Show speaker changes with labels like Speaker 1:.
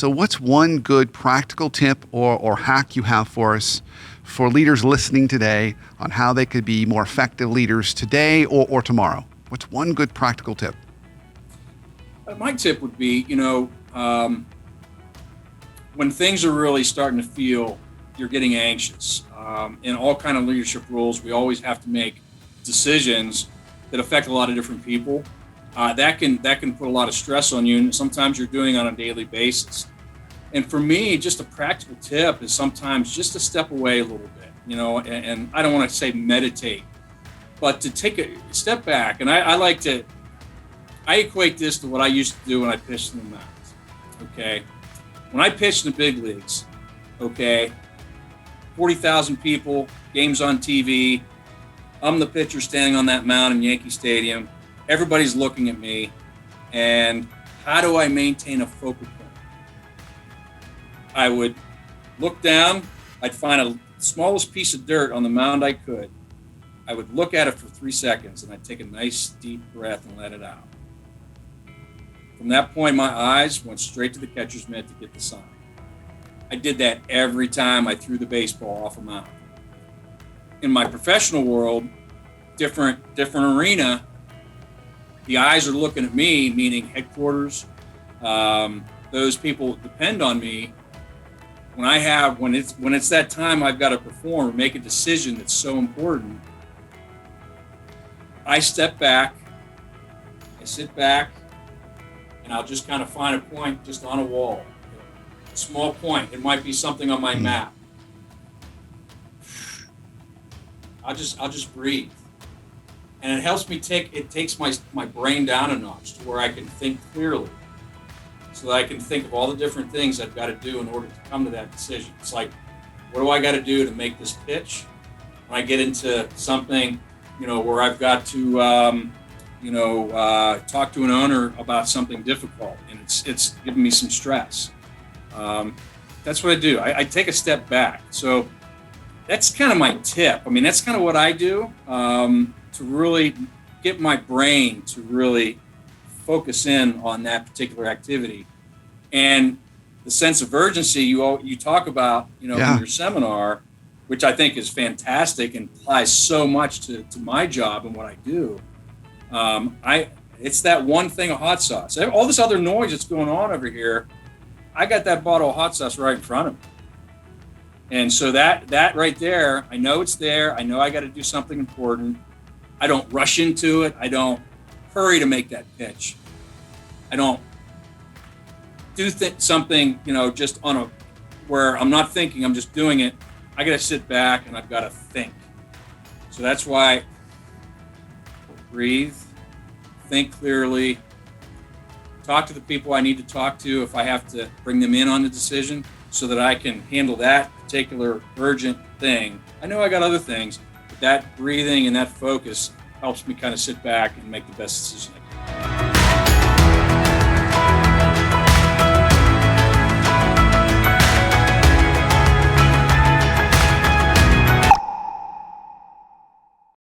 Speaker 1: So what's one good practical tip or hack you have for us for leaders listening today on how they could be more effective leaders today or tomorrow? What's one good practical tip?
Speaker 2: My tip would be, when things are really starting to feel you're getting anxious, in all kind of leadership roles, we always have to make decisions that affect a lot of different people. That can put a lot of stress on you, and sometimes you're doing it on a daily basis. And for me, just a practical tip is sometimes just to step away a little bit, and I don't want to say meditate, but to take a step back. And I equate this to what I used to do when I pitched in the mountains. Okay. When I pitched in the big leagues, okay, 40,000 people, games on TV. I'm the pitcher standing on that mound in Yankee Stadium. Everybody's looking at me. And how do I maintain a focal point? I would look down. I'd find a smallest piece of dirt on the mound I could. I would look at it for 3 seconds, and I'd take a nice deep breath and let it out. From that point, my eyes went straight to the catcher's mitt to get the sign. I did that every time I threw the baseball off a mound. In my professional world, different arena, the eyes are looking at me, meaning headquarters. Those people depend on me. When it's that time I've got to perform or make a decision that's so important, I step back, I sit back, and I'll just kind of find a point just on a wall, a small point. It might be something on my map. I'll just breathe, and it helps me takes my brain down a notch to where I can think clearly, so that I can think of all the different things I've got to do in order to come to that decision. It's like, what do I got to do to make this pitch? When I get into something, where I've got to, talk to an owner about something difficult, and it's giving me some stress. That's what I do. I take a step back. So that's kind of my tip. I mean, that's kind of what I do to really get my brain to really focus in on that particular activity. And the sense of urgency you talk about, in your seminar, which I think is fantastic and applies so much to my job and what I do. It's that one thing of hot sauce. All this other noise that's going on over here, I got that bottle of hot sauce right in front of me. And so that right there, I know it's there. I know I got to do something important. I don't rush into it. I don't hurry to make that pitch. I don't do something, just where I'm not thinking, I'm just doing it. I got to sit back and I've got to think. So that's why breathe, think clearly, talk to the people I need to talk to if I have to bring them in on the decision so that I can handle that particular urgent thing. I know I got other things, but that breathing and that focus helps me kind of sit back and make the best decision I can.